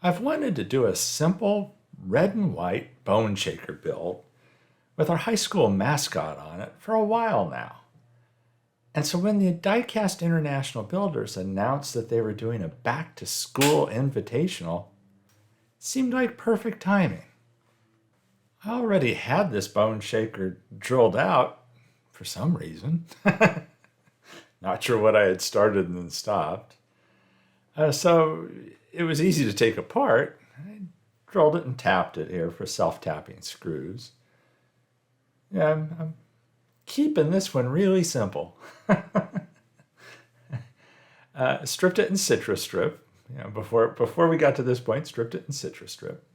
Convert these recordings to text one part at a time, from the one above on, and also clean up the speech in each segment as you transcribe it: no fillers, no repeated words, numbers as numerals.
I've wanted to do a simple red and white bone shaker build with our high school mascot on it for a while now. And so when the Diecast International Builders announced that they were doing a back to school invitational, it seemed like perfect timing. I already had this bone shaker drilled out for some reason. Not sure what I had started and then stopped. So it was easy to take apart. I drilled it and tapped it here for self-tapping screws. Yeah, I'm keeping this one really simple. Stripped it in citrus strip. Before we got to this point, stripped it in citrus strip.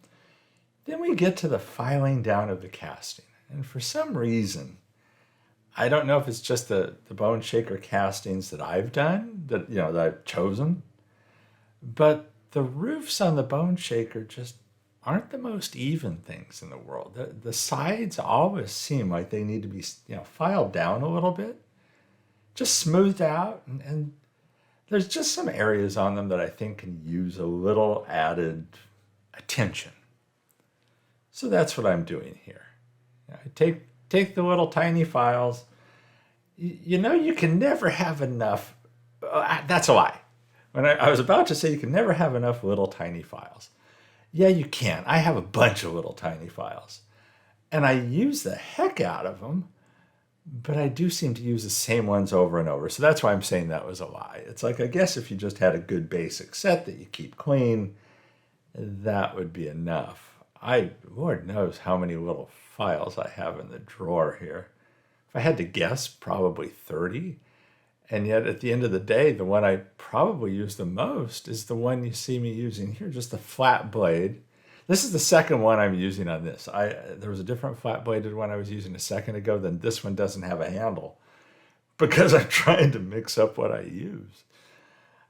Then we get to the filing down of the casting. And for some reason, I don't know if it's just the bone shaker castings that I've done, that I've chosen, but the roofs on the bone shaker just aren't the most even things in the world. The sides always seem like they need to be, filed down a little bit, just smoothed out, and there's just some areas on them that I think can use a little added attention. So that's what I'm doing here. I take the little tiny files. You can never have enough. That's a lie. When I was about to say you can never have enough little tiny files. Yeah, you can. I have a bunch of little tiny files. And I use the heck out of them, but I do seem to use the same ones over and over. So that's why I'm saying that was a lie. It's like, I guess if you just had a good basic set that you keep clean, that would be enough. Lord knows how many little files I have in the drawer here. If I had to guess, probably 30. And yet at the end of the day, the one I probably use the most is the one you see me using here, just a flat blade. This is the second one I'm using on this. There was a different flat bladed one I was using a second ago, then this one doesn't have a handle because I'm trying to mix up what I use.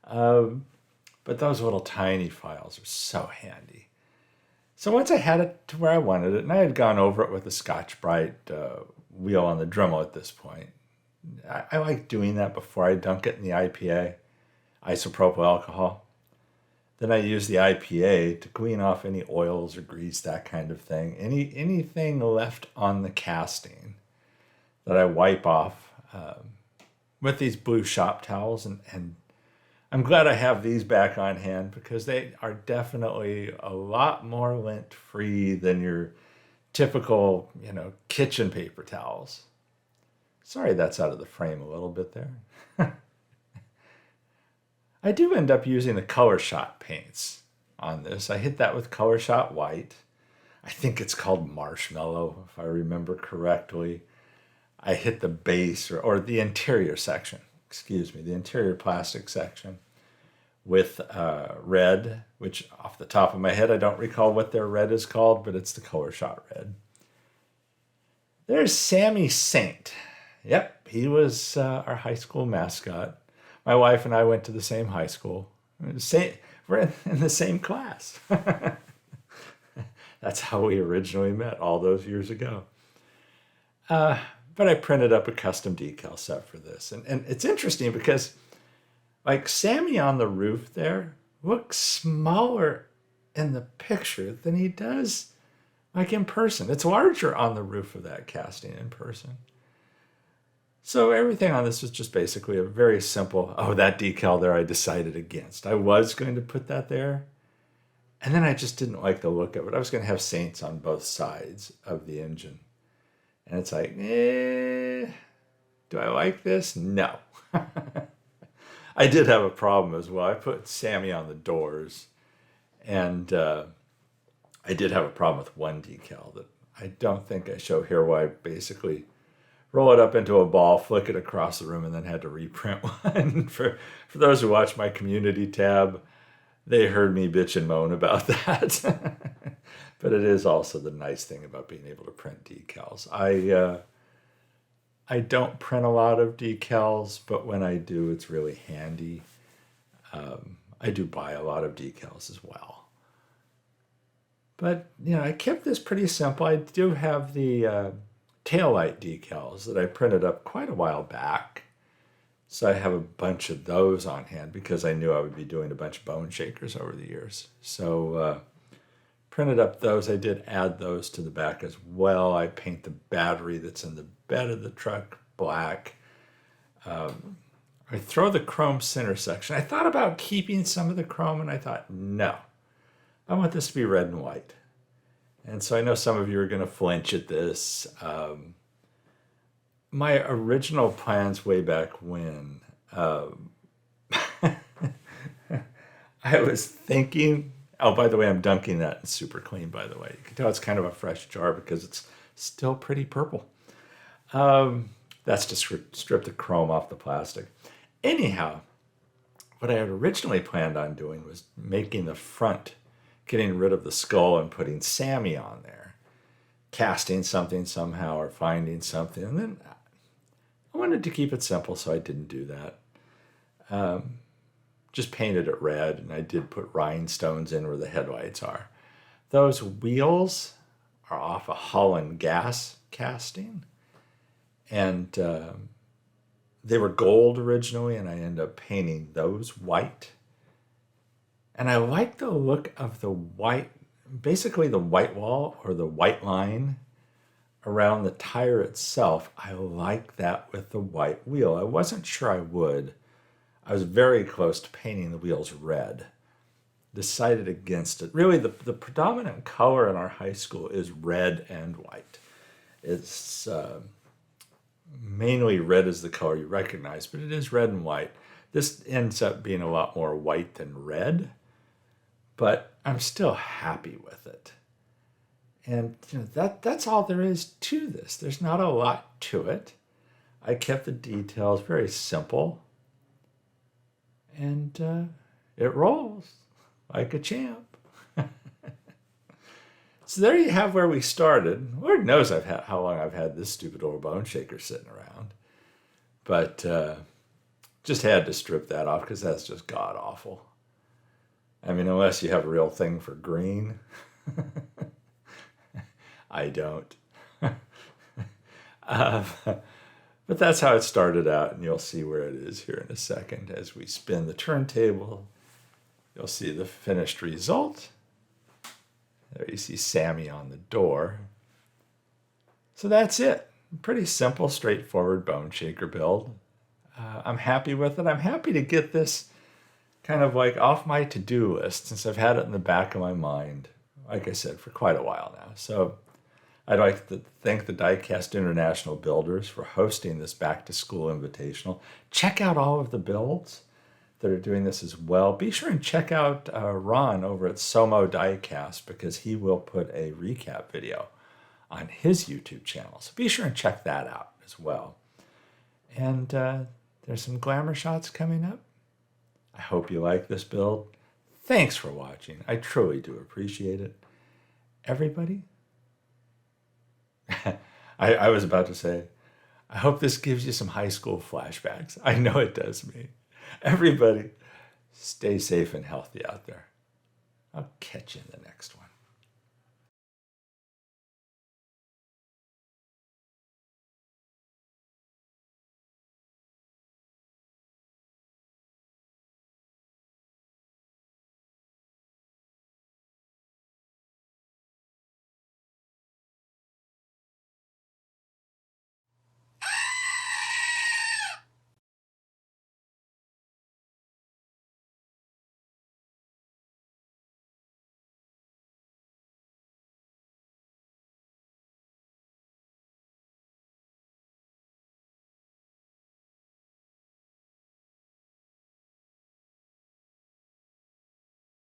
But those little tiny files are so handy. So once I had it to where I wanted it, and I had gone over it with a Scotch-Brite wheel on the Dremel at this point, I like doing that before I dunk it in the IPA, isopropyl alcohol. Then I use the IPA to clean off any oils or grease, that kind of thing. Anything left on the casting that I wipe off with these blue shop towels. And I'm glad I have these back on hand because they are definitely a lot more lint-free than your typical, kitchen paper towels. Sorry that's out of the frame a little bit there. I do end up using the Color Shot paints on this. I hit that with Color Shot White. I think it's called Marshmallow, if I remember correctly. I hit the base or the interior section, the interior plastic section with red, which off the top of my head, I don't recall what their red is called, but it's the Color Shot red. There's Sammy Saint. Yep, he was our high school mascot. My wife and I went to the same high school. We're in the same class. That's how we originally met all those years ago. But I printed up a custom decal set for this. And it's interesting because like Sammy on the roof there looks smaller in the picture than he does like in person. It's larger on the roof of that casting in person. So everything on this was just basically a very simple, that decal there I decided against. I was going to put that there, and then I just didn't like the look of it. I was going to have Saints on both sides of the engine. And it's like, do I like this? No. I did have a problem as well. I put Sammy on the doors, and I did have a problem with one decal that I don't think I show here, where I basically roll it up into a ball, flick it across the room, and then had to reprint one. For those who watch my community tab, they heard me bitch and moan about that. But it is also the nice thing about being able to print decals. I don't print a lot of decals, but when I do, it's really handy. I do buy a lot of decals as well. But, I kept this pretty simple. I do have the taillight decals that I printed up quite a while back So I have a bunch of those on hand because I knew I would be doing a bunch of bone shakers over the years. So printed up those. I did add those to the back as well. I paint the battery that's in the bed of the truck black. I throw the chrome center section. I thought about keeping some of the chrome, and I thought, no, I want this to be red and white. And so I know some of you are going to flinch at this. My original plans way back when, I was thinking, oh, by the way, I'm dunking that in super clean, by the way. You can tell it's kind of a fresh jar because it's still pretty purple. That's to strip the chrome off the plastic. Anyhow, what I had originally planned on doing was making the front, getting rid of the skull and putting Sammy on there, casting something somehow or finding something. And then I wanted to keep it simple, so I didn't do that. Just painted it red, and I did put rhinestones in where the headlights are. Those wheels are off a Holland gas casting, and they were gold originally, and I ended up painting those white. And I like the look of the white, basically the white wall or the white line around the tire itself. I like that with the white wheel. I wasn't sure I would. I was very close to painting the wheels red. Decided against it. Really, the predominant color in our high school is red and white. It's mainly red is the color you recognize, but it is red and white. This ends up being a lot more white than red, but I'm still happy with it. And that's all there is to this. There's not a lot to it. I kept the details very simple, and it rolls like a champ. So there you have where we started. Lord knows how long I've had this stupid old bone shaker sitting around. But just had to strip that off because that's just god-awful. I mean, unless you have a real thing for green. I don't. But that's how it started out, and you'll see where it is here in a second. As we spin the turntable, you'll see the finished result. There you see Sammy on the door. So that's it. Pretty simple, straightforward bone shaker build. I'm happy with it. I'm happy to get this kind of like off my to-do list since I've had it in the back of my mind, like I said, for quite a while now. So I'd like to thank the Diecast International Builders for hosting this back-to-school invitational. Check out all of the builds that are doing this as well. Be sure and check out Ron over at Somo Diecast because he will put a recap video on his YouTube channel. So be sure and check that out as well. And there's some glamour shots coming up. I hope you like this build. Thanks for watching. I truly do appreciate it. Everybody, I was about to say, I hope this gives you some high school flashbacks. I know it does me. Everybody, stay safe and healthy out there. I'll catch you in the next one.